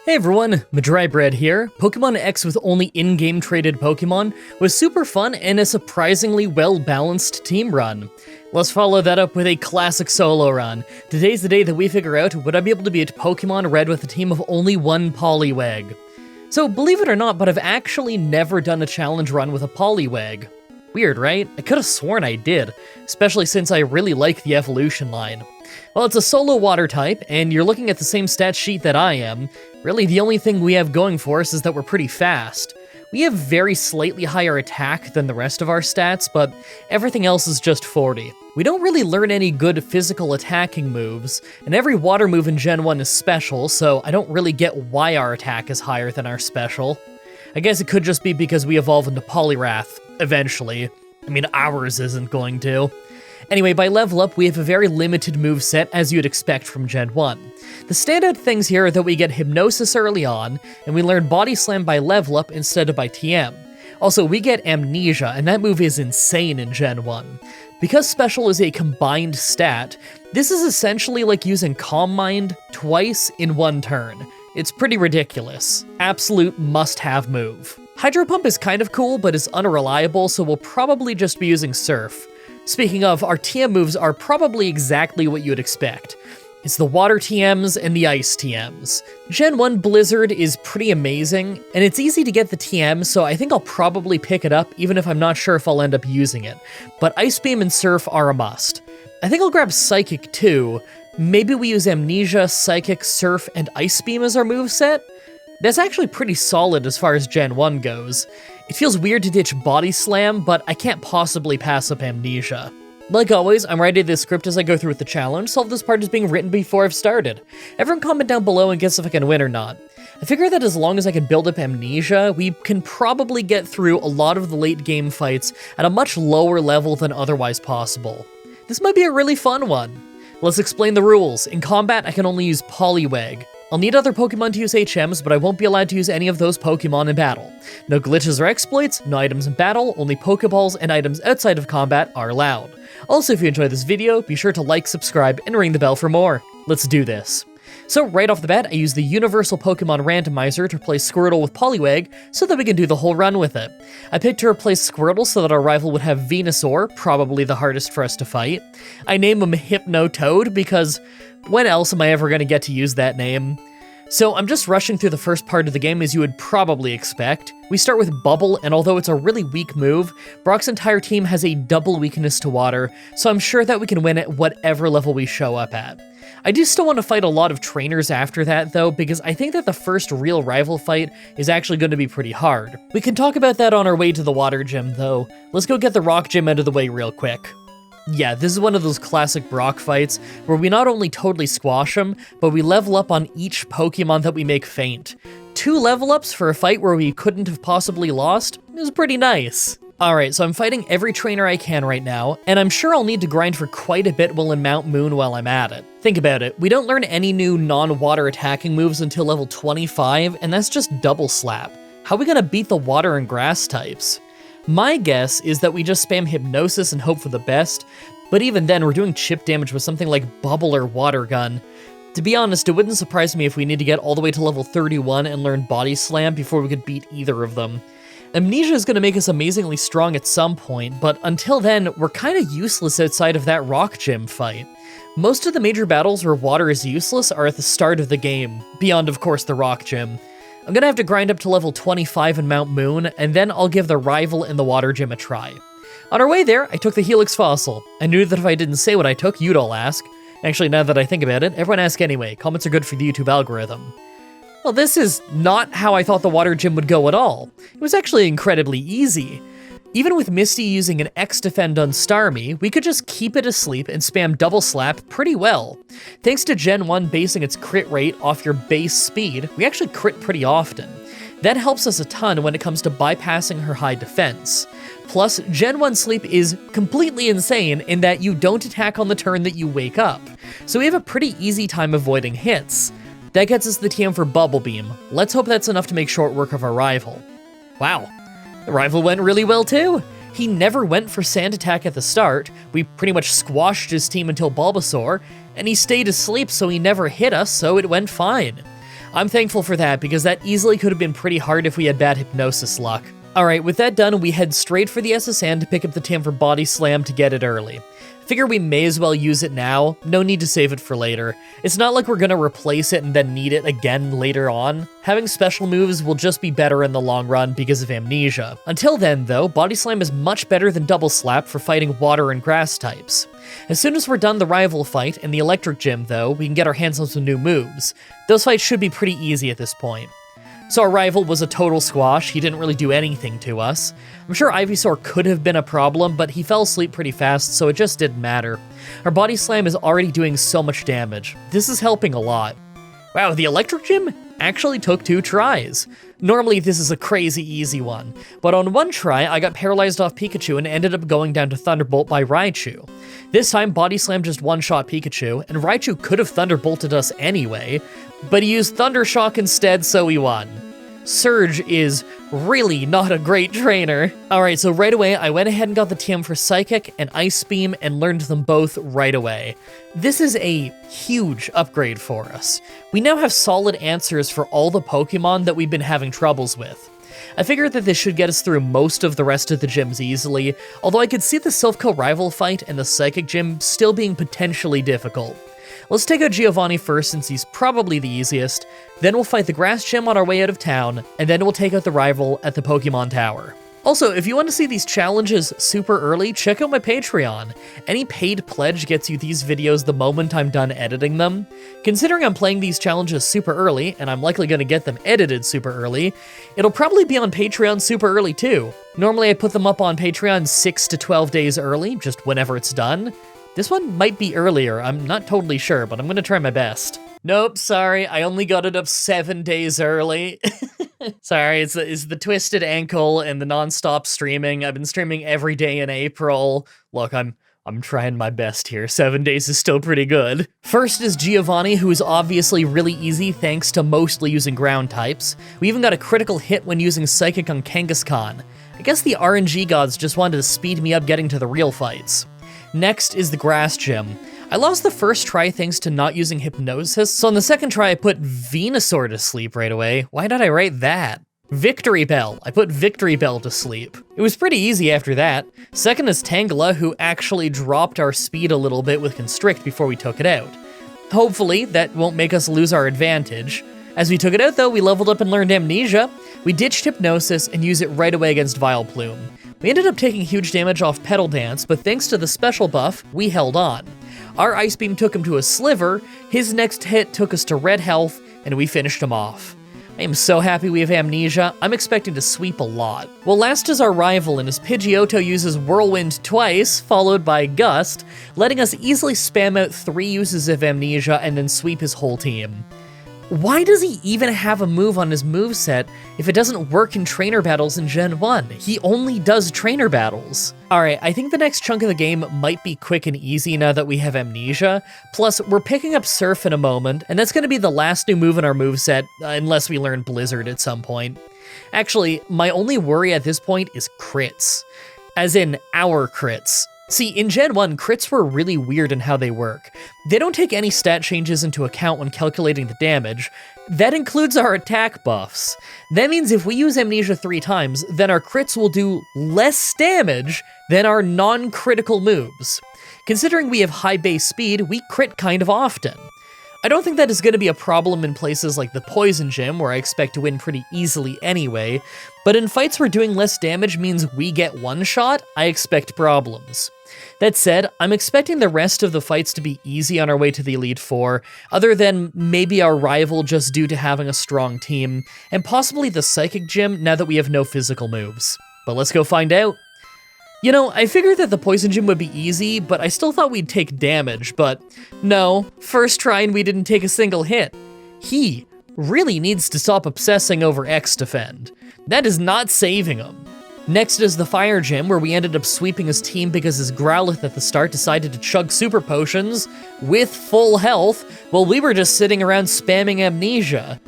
Hey everyone, Mah-Dry-Bread here. Pokemon X with only in-game traded Pokemon was super fun and a surprisingly well-balanced team run. Let's follow that up with a classic solo run. Today's the day that we figure out would I be able to beat Pokemon Red with a team of only one Poliwag. So believe it or not, but I've actually never done a challenge run with a Poliwag. Weird, right? I could have sworn I did, especially since I really like the evolution line. Well, it's a solo water type, and you're looking at the same stat sheet that I am. Really, the only thing we have going for us is that we're pretty fast. We have very slightly higher attack than the rest of our stats, but everything else is just 40. We don't really learn any good physical attacking moves, and every water move in Gen 1 is special, so I don't really get why our attack is higher than our special. I guess it could just be because we evolve into Poliwrath, eventually. I mean, ours isn't going to. Anyway, by level up, we have a very limited moveset, as you'd expect from Gen 1. The standout things here are that we get Hypnosis early on, and we learn Body Slam by level up instead of by TM. Also, we get Amnesia, and that move is insane in Gen 1. Because Special is a combined stat, this is essentially like using Calm Mind twice in one turn. It's pretty ridiculous. Absolute must-have move. Hydro Pump is kind of cool, but is unreliable, so we'll probably just be using Surf. Speaking of, our TM moves are probably exactly what you would expect. It's the Water TMs and the Ice TMs. Gen 1 Blizzard is pretty amazing, and it's easy to get the TM, so I think I'll probably pick it up even if I'm not sure if I'll end up using it. But Ice Beam and Surf are a must. I think I'll grab Psychic too. Maybe we use Amnesia, Psychic, Surf, and Ice Beam as our moveset? That's actually pretty solid as far as Gen 1 goes. It feels weird to ditch Body Slam, but I can't possibly pass up Amnesia. Like always, I'm writing this script as I go through with the challenge, so all this part is being written before I've started. Everyone comment down below and guess if I can win or not. I figure that as long as I can build up Amnesia, we can probably get through a lot of the late game fights at a much lower level than otherwise possible. This might be a really fun one. Let's explain the rules. In combat, I can only use Poliwag. I'll need other Pokemon to use HMs, but I won't be allowed to use any of those Pokemon in battle. No glitches or exploits, no items in battle, only Pokeballs and items outside of combat are allowed. Also, if you enjoyed this video, be sure to like, subscribe, and ring the bell for more. Let's do this. So right off the bat, I use the Universal Pokemon Randomizer to replace Squirtle with Poliwag so that we can do the whole run with it. I picked to replace Squirtle so that our rival would have Venusaur, probably the hardest for us to fight. I name him Hypnotoad because when else am I ever going to get to use that name? So I'm just rushing through the first part of the game as you would probably expect. We start with Bubble, and although it's a really weak move, Brock's entire team has a double weakness to water, so I'm sure that we can win at whatever level we show up at. I do still want to fight a lot of trainers after that though, because I think that the first real rival fight is actually going to be pretty hard. We can talk about that on our way to the water gym though. Let's go get the rock gym out of the way real quick. Yeah, this is one of those classic Brock fights where we not only totally squash him, but we level up on each Pokemon that we make faint. 2 level ups for a fight where we couldn't have possibly lost is pretty nice. Alright, so I'm fighting every trainer I can right now, and I'm sure I'll need to grind for quite a bit while in Mount Moon while I'm at it. Think about it, we don't learn any new non-water attacking moves until level 25, and that's just Double Slap. How are we gonna beat the water and grass types? My guess is that we just spam Hypnosis and hope for the best, but even then we're doing chip damage with something like Bubble or Water Gun. To be honest, it wouldn't surprise me if we need to get all the way to level 31 and learn Body Slam before we could beat either of them. Amnesia is going to make us amazingly strong at some point, but until then, we're kind of useless outside of that rock gym fight. Most of the major battles where water is useless are at the start of the game, beyond of course the rock gym. I'm gonna have to grind up to level 25 in Mount Moon, and then I'll give the rival in the water gym a try. On our way there, I took the Helix Fossil. I knew that if I didn't say what I took, you'd all ask. Actually, now that I think about it, everyone ask anyway. Comments are good for the YouTube algorithm. Well, this is not how I thought the water gym would go at all. It was actually incredibly easy. Even with Misty using an X-Defend on Starmie, we could just keep it asleep and spam Double Slap pretty well. Thanks to Gen 1 basing its crit rate off your base speed, we actually crit pretty often. That helps us a ton when it comes to bypassing her high defense. Plus, Gen 1 sleep is completely insane in that you don't attack on the turn that you wake up, so we have a pretty easy time avoiding hits. That gets us the TM for Bubble Beam. Let's hope that's enough to make short work of our rival. Wow. The rival went really well too. He never went for Sand Attack at the start, we pretty much squashed his team until Bulbasaur, and he stayed asleep so he never hit us, so it went fine. I'm thankful for that, because that easily could have been pretty hard if we had bad hypnosis luck. Alright, with that done, we head straight for the SSN to pick up the TM for Body Slam to get it early. Figure we may as well use it now, no need to save it for later. It's not like we're gonna replace it and then need it again later on. Having special moves will just be better in the long run because of Amnesia. Until then though, Body Slam is much better than Double Slap for fighting water and grass types. As soon as we're done the rival fight in the Electric Gym though, we can get our hands on some new moves. Those fights should be pretty easy at this point. So our rival was a total squash, he didn't really do anything to us. I'm sure Ivysaur could have been a problem, but he fell asleep pretty fast, so it just didn't matter. Our Body Slam is already doing so much damage. This is helping a lot. Wow, the Electric Gym actually took 2 tries. Normally this is a crazy easy one, but on one try I got paralyzed off Pikachu and ended up going down to Thunderbolt by Raichu. This time Body Slam just one-shot Pikachu, and Raichu could have Thunderbolted us anyway, but he used Thunder Shock instead, so we won. Surge is really not a great trainer. Alright, so right away, I went ahead and got the TM for Psychic and Ice Beam and learned them both right away. This is a huge upgrade for us. We now have solid answers for all the Pokemon that we've been having troubles with. I figured that this should get us through most of the rest of the gyms easily, although I could see the Silph rival fight and the Psychic Gym still being potentially difficult. Let's take out Giovanni first since he's probably the easiest, then we'll fight the Grass Gym on our way out of town, and then we'll take out the rival at the Pokemon Tower. Also, if you want to see these challenges super early, check out my Patreon. Any paid pledge gets you these videos the moment I'm done editing them. Considering I'm playing these challenges super early, and I'm likely going to get them edited super early, it'll probably be on Patreon super early too. Normally I put them up on Patreon 6 to 12 days early, just whenever it's done. This one might be earlier, I'm not totally sure, but I'm gonna try my best. Nope, sorry, I only got it up 7 days early. Sorry, it's the twisted ankle and the non-stop streaming. I've been streaming every day in April. Look, I'm trying my best here. 7 days is still pretty good. First is Giovanni, who is obviously really easy thanks to mostly using ground types. We even got a critical hit when using Psychic on Kangaskhan. I guess the RNG gods just wanted to speed me up getting to the real fights. Next is the Grass Gym. I lost the first try thanks to not using Hypnosis, so on the second try I put Venusaur to sleep right away. Why did I write that? Victory Bell. I put Victory Bell to sleep. It was pretty easy after that. Second is Tangela, who actually dropped our speed a little bit with Constrict before we took it out. Hopefully, that won't make us lose our advantage. As we took it out though, we leveled up and learned Amnesia. We ditched Hypnosis and used it right away against Vileplume. We ended up taking huge damage off Petal Dance, but thanks to the special buff, we held on. Our Ice Beam took him to a Sliver, his next hit took us to red health, and we finished him off. I am so happy we have Amnesia, I'm expecting to sweep a lot. Well, last is our rival, and his Pidgeotto uses Whirlwind twice, followed by Gust, letting us easily spam out 3 uses of Amnesia and then sweep his whole team. Why does he even have a move on his moveset if it doesn't work in trainer battles in Gen 1? He only does trainer battles. Alright, I think the next chunk of the game might be quick and easy now that we have Amnesia. Plus, we're picking up Surf in a moment, and that's going to be the last new move in our moveset, unless we learn Blizzard at some point. Actually, my only worry at this point is crits. As in, our crits. See, in Gen 1, crits were really weird in how they work. They don't take any stat changes into account when calculating the damage. That includes our attack buffs. That means if we use Amnesia 3 times, then our crits will do less damage than our non-critical moves. Considering we have high base speed, we crit kind of often. I don't think that is going to be a problem in places like the Poison Gym, where I expect to win pretty easily anyway, but in fights where doing less damage means we get one shot, I expect problems. That said, I'm expecting the rest of the fights to be easy on our way to the Elite Four, other than maybe our rival just due to having a strong team, and possibly the Psychic Gym now that we have no physical moves. But let's go find out. You know, I figured that the Poison Gym would be easy, but I still thought we'd take damage, but no, first try and we didn't take a single hit. He really needs to stop obsessing over X-Defend. That is not saving him. Next is the Fire Gym, where we ended up sweeping his team because his Growlithe at the start decided to chug super potions with full health, while we were just sitting around spamming Amnesia.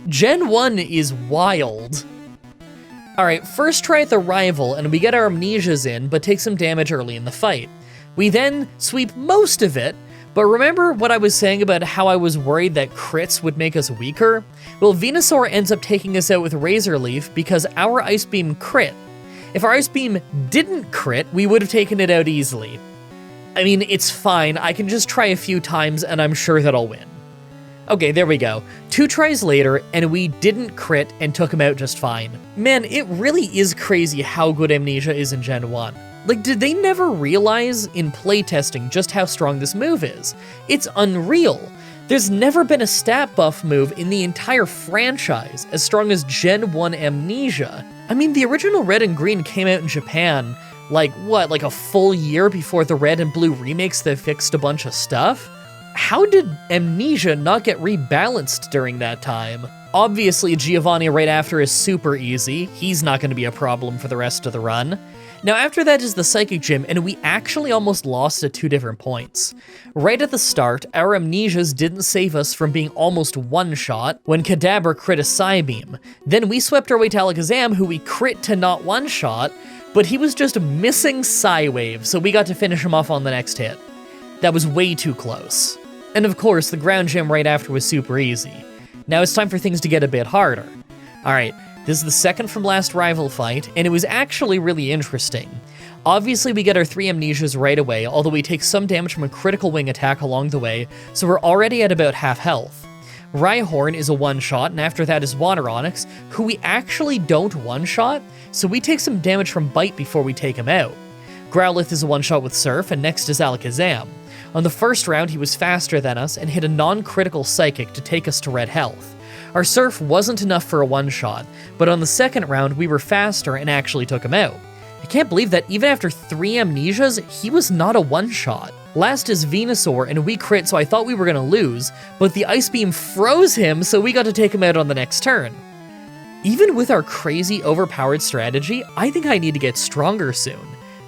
Gen 1 is wild. Alright, first try at the rival, and we get our Amnesias in, but take some damage early in the fight. We then sweep most of it, But remember what I was saying about how I was worried that crits would make us weaker? Well, Venusaur ends up taking us out with Razor Leaf because our Ice Beam crit. If our Ice Beam didn't crit, we would have taken it out easily. I mean, it's fine, I can just try a few times and I'm sure that I'll win. Okay, there we go. 2 tries later, and we didn't crit and took him out just fine. Man, it really is crazy how good Amnesia is in Gen 1. Like, did they never realize in playtesting just how strong this move is? It's unreal. There's never been a stat buff move in the entire franchise as strong as Gen 1 Amnesia. I mean, the original Red and Green came out in Japan, like a full year before the Red and Blue remakes that fixed a bunch of stuff? How did Amnesia not get rebalanced during that time? Obviously, Giovanni right after is super easy. He's not going to be a problem for the rest of the run. Now after that is the Psychic Gym, and we actually almost lost at 2 different points. Right at the start, our Amnesias didn't save us from being almost one-shot when Kadabra crit a Psybeam. Then we swept our way to Alakazam, who we crit to not one-shot, but he was just missing Psywave, so we got to finish him off on the next hit. That was way too close. And of course, the ground gym right after was super easy. Now it's time for things to get a bit harder. Alright, this is the second from last rival fight, and it was actually really interesting. Obviously we get our 3 Amnesias right away, although we take some damage from a critical wing attack along the way, so we're already at about half health. Rhyhorn is a one-shot, and after that is Water Onix, who we actually don't one-shot, so we take some damage from Bite before we take him out. Growlithe is a one-shot with Surf, and next is Alakazam. On the first round, he was faster than us and hit a non-critical Psychic to take us to red health. Our Surf wasn't enough for a one-shot, but on the second round, we were faster and actually took him out. I can't believe that even after 3 Amnesias, he was not a one-shot. Last is Venusaur, and we crit, so I thought we were gonna lose, but the Ice Beam froze him, so we got to take him out on the next turn. Even with our crazy overpowered strategy, I think I need to get stronger soon.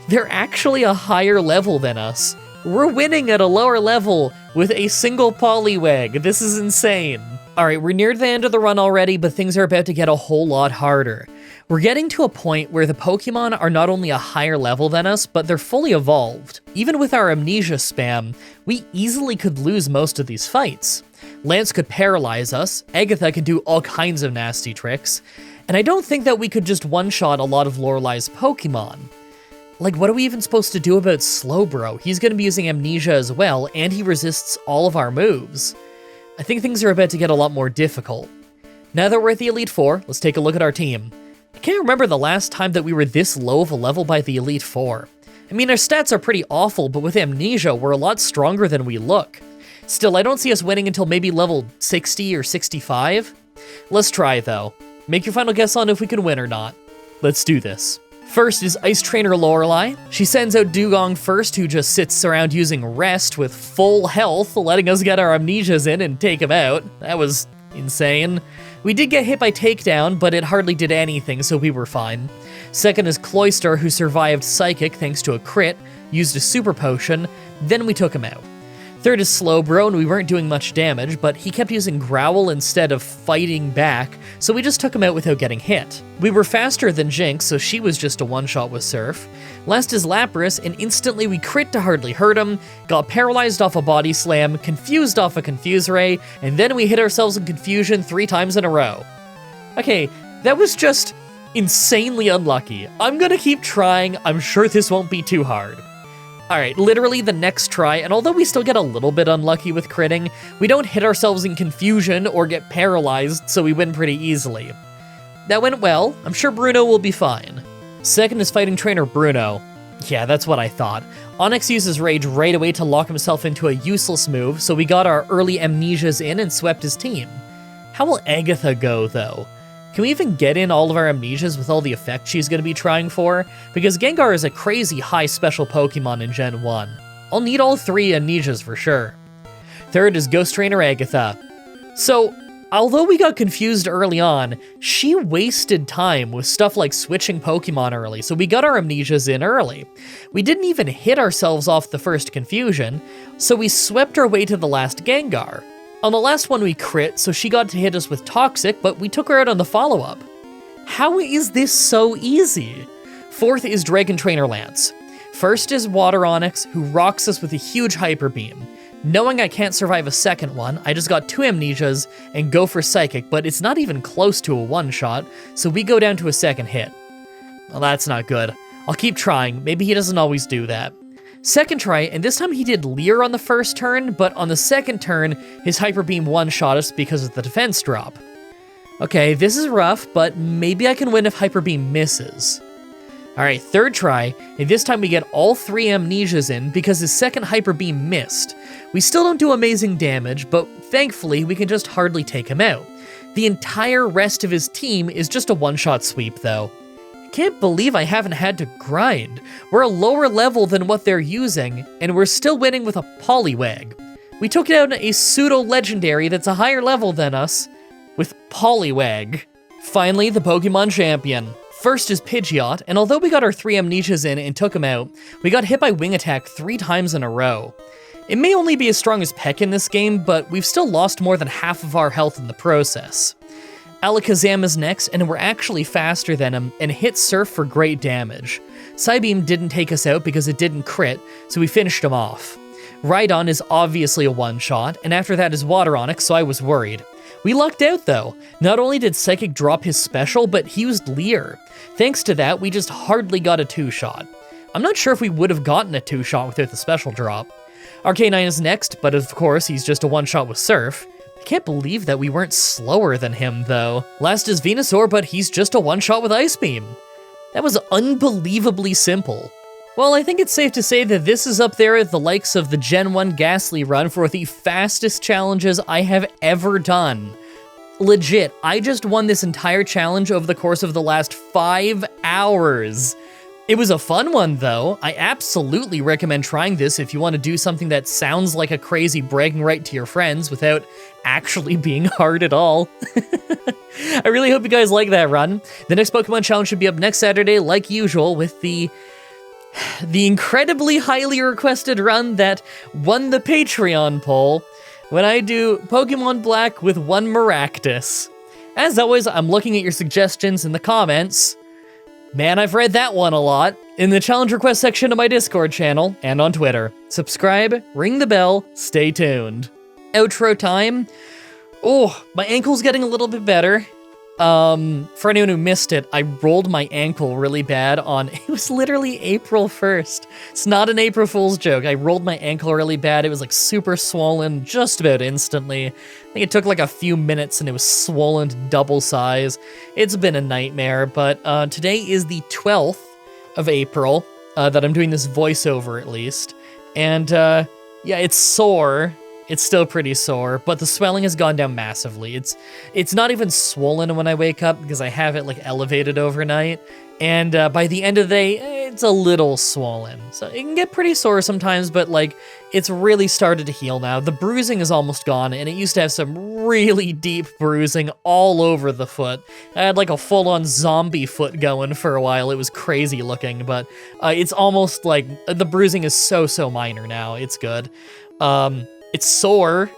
They're actually a higher level than us. We're winning at a lower level with a single Poliwag. This is insane. Alright, we're near the end of the run already, but things are about to get a whole lot harder. We're getting to a point where the Pokemon are not only a higher level than us, but they're fully evolved. Even with our Amnesia spam, we easily could lose most of these fights. Lance could paralyze us, Agatha could do all kinds of nasty tricks, and I don't think that we could just one-shot a lot of Lorelei's Pokemon. Like, what are we even supposed to do about Slowbro? He's gonna be using Amnesia as well, and he resists all of our moves. I think things are about to get a lot more difficult. Now that we're at the Elite Four, let's take a look at our team. I can't remember the last time that we were this low of a level by the Elite Four. I mean, our stats are pretty awful, but with Amnesia, we're a lot stronger than we look. Still, I don't see us winning until maybe level 60 or 65. Let's try, though. Make your final guess on if we can win or not. Let's do this. First is Ice Trainer Lorelei. She sends out Dugong first, who just sits around using Rest with full health, letting us get our Amnesias in and take him out. That was insane. We did get hit by Takedown, but it hardly did anything, so we were fine. Second is Cloyster, who survived Psychic thanks to a crit, used a Super Potion, then we took him out. Third is Slowbro, and we weren't doing much damage, but he kept using Growl instead of fighting back, so we just took him out without getting hit. We were faster than Jinx, so she was just a one-shot with Surf. Last is Lapras, and instantly we crit to hardly hurt him, got paralyzed off a Body Slam, confused off a Confuse Ray, and then we hit ourselves in Confusion 3 times in a row. Okay, that was just insanely unlucky. I'm gonna keep trying, I'm sure this won't be too hard. Alright, literally the next try, and although we still get a little bit unlucky with critting, we don't hit ourselves in confusion or get paralyzed, so we win pretty easily. That went well. I'm sure Bruno will be fine. Second is Fighting Trainer Bruno. Yeah, that's what I thought. Onix uses Rage right away to lock himself into a useless move, so we got our early Amnesias in and swept his team. How will Agatha go, though? Can we even get in all of our Amnesias with all the effects she's going to be trying for? Because Gengar is a crazy high special Pokemon in Gen 1. I'll need all 3 Amnesias for sure. Third is Ghost Trainer Agatha. So, although we got confused early on, she wasted time with stuff like switching Pokemon early, so we got our Amnesias in early. We didn't even hit ourselves off the first confusion, so we swept our way to the last Gengar. On the last one we crit, so she got to hit us with Toxic, but we took her out on the follow-up. How is this so easy? Fourth is Dragon Trainer Lance. First is Water Onix, who rocks us with a huge Hyper Beam. Knowing I can't survive a second one, I just got 2 amnesias and go for Psychic, but it's not even close to a one-shot, so we go down to a second hit. Well, that's not good. I'll keep trying, maybe he doesn't always do that. Second try, and this time he did Leer on the first turn, but on the second turn, his Hyper Beam one-shot us because of the defense drop. Okay, this is rough, but maybe I can win if Hyper Beam misses. Alright, third try, and this time we get all 3 amnesias in because his second Hyper Beam missed. We still don't do amazing damage, but thankfully we can just hardly take him out. The entire rest of his team is just a one-shot sweep though. Can't believe I haven't had to grind. We're a lower level than what they're using, and we're still winning with a Poliwag. We took out a pseudo-legendary that's a higher level than us with Poliwag. Finally, the Pokemon champion. First is Pidgeot, and although we got our 3 amnesias in and took him out, we got hit by Wing Attack 3 times in a row. It may only be as strong as Peck in this game, but we've still lost more than half of our health in the process. Alakazam is next, and we're actually faster than him, and hit Surf for great damage. Psybeam didn't take us out because it didn't crit, so we finished him off. Rhydon is obviously a one-shot, and after that is Water Onix, so I was worried. We lucked out though. Not only did Psychic drop his special, but he used Leer. Thanks to that, we just hardly got a 2-shot. I'm not sure if we would have gotten a 2-shot without the special drop. Arcanine is next, but of course he's just a one-shot with Surf. I can't believe that we weren't slower than him, though. Last is Venusaur, but he's just a one-shot with Ice Beam. That was unbelievably simple. Well, I think it's safe to say that this is up there at the likes of the Gen 1 Ghastly run for the fastest challenges I have ever done. Legit, I just won this entire challenge over the course of the last 5 hours. It was a fun one, though. I absolutely recommend trying this if you want to do something that sounds like a crazy bragging right to your friends without actually being hard at all. I really hope you guys like that run. The next Pokemon challenge should be up next Saturday, like usual, with the incredibly highly requested run that won the Patreon poll, when I do Pokemon Black with 1 Maractus. As always, I'm looking at your suggestions in the comments. Man, I've read that one a lot. In the challenge request section of my Discord channel and on Twitter. Subscribe, ring the bell, stay tuned. Outro time. Oh, my ankle's getting a little bit better. For anyone who missed it, I rolled my ankle really bad on, it was literally April 1st. It's not an April Fool's joke. I rolled my ankle really bad. It was like super swollen just about instantly. I think it took like a few minutes and it was swollen to double size. It's been a nightmare, but today is the 12th of April that I'm doing this voiceover at least. And yeah, it's sore. It's still pretty sore, but the swelling has gone down massively. It's not even swollen when I wake up because I have it like elevated overnight, and by the end of the day, it's a little swollen. So it can get pretty sore sometimes, but like it's really started to heal now. The bruising is almost gone, and it used to have some really deep bruising all over the foot. I had like a full-on zombie foot going for a while. It was crazy looking, but it's almost like the bruising is so minor now. It's good. It's sore,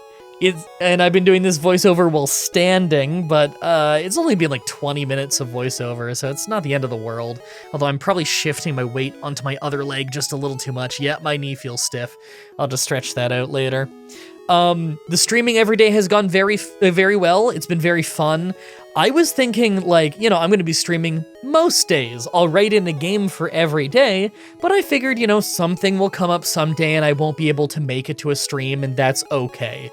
and I've been doing this voiceover while standing, but it's only been like 20 minutes of voiceover, so it's not the end of the world. Although I'm probably shifting my weight onto my other leg just a little too much. Yeah, my knee feels stiff. I'll just stretch that out later. The streaming every day has gone very well. It's been very fun. I was thinking, like, you know, I'm going to be streaming most days. I'll write in a game for every day, but I figured, you know, something will come up someday and I won't be able to make it to a stream, and that's okay.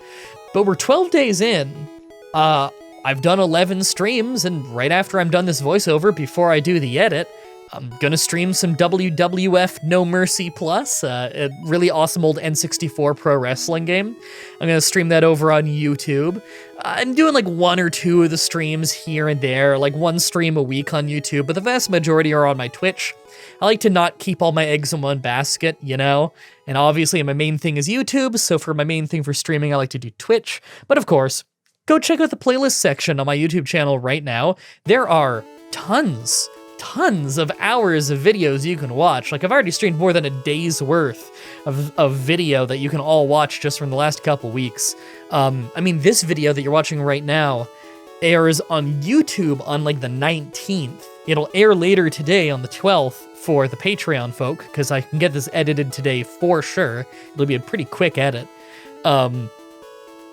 But we're 12 days in. I've done 11 streams, and right after I'm done this voiceover, before I do the edit, I'm gonna stream some WWF No Mercy Plus, a really awesome old N64 pro wrestling game. I'm gonna stream that over on YouTube. I'm doing like 1 or 2 of the streams here and there, like 1 stream a week on YouTube, but the vast majority are on my Twitch. I like to not keep all my eggs in one basket, you know? And obviously my main thing is YouTube, so for my main thing for streaming, I like to do Twitch. But of course, go check out the playlist section on my YouTube channel right now. There are tons of hours of videos you can watch. Like, I've already streamed more than a day's worth of video that you can all watch just from the last couple weeks. I mean, this video that you're watching right now airs on YouTube on like the 19th. It'll air later today on the 12th for the Patreon folk, because I can get this edited today for sure. It'll be a pretty quick edit.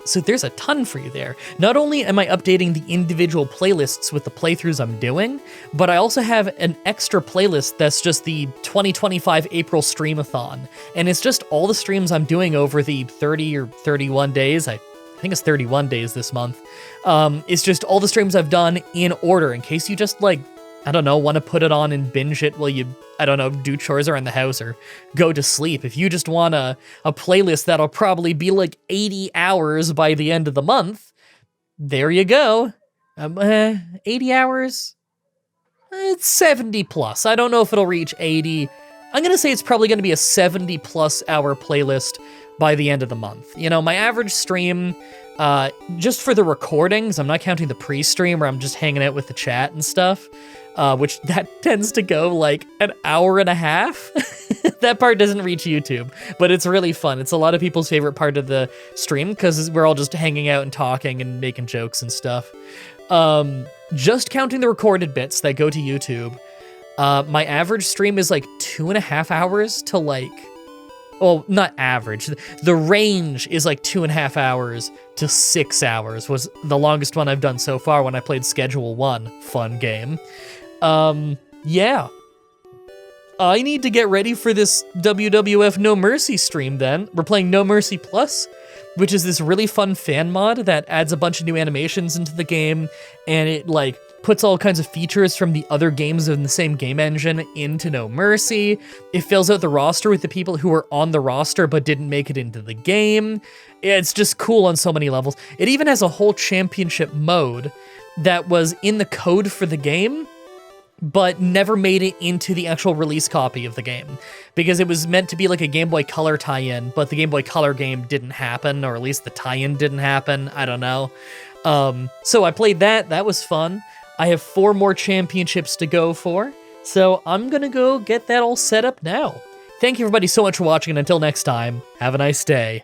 So there's a ton for you there. Not only am I updating the individual playlists with the playthroughs I'm doing, but I also have an extra playlist that's just the 2025 April Streamathon. And it's just all the streams I'm doing over the 30 or 31 days. I think it's 31 days this month. It's just all the streams I've done in order, in case you just, like, I don't know, want to put it on and binge it while you, I don't know, do chores around the house or go to sleep. If you just want a playlist that'll probably be like 80 hours by the end of the month, there you go. 80 hours? It's 70 plus. I don't know if it'll reach 80. I'm going to say it's probably going to be a 70 plus hour playlist by the end of the month. You know, my average stream, just for the recordings, I'm not counting the pre-stream where I'm just hanging out with the chat and stuff, which that tends to go like an hour and a half. That part doesn't reach YouTube, but it's really fun. It's a lot of people's favorite part of the stream because we're all just hanging out and talking and making jokes and stuff. Just counting the recorded bits that go to YouTube, my average stream is like 2.5 hours to like, well, not average. The range is like 2.5 hours to 6 hours was the longest one I've done so far when I played Schedule 1. Fun game. Yeah. I need to get ready for this WWF No Mercy stream then. We're playing No Mercy Plus, which is this really fun fan mod that adds a bunch of new animations into the game, and it like puts all kinds of features from the other games in the same game engine into No Mercy. It fills out the roster with the people who were on the roster but didn't make it into the game. It's just cool on so many levels. It even has a whole championship mode that was in the code for the game, but never made it into the actual release copy of the game, because it was meant to be like a Game Boy Color tie-in, but the Game Boy Color game didn't happen, or at least the tie-in didn't happen, I don't know. So I played that was fun. I have 4 more championships to go for, so I'm gonna go get that all set up now. Thank you everybody so much for watching, and until next time, have a nice day.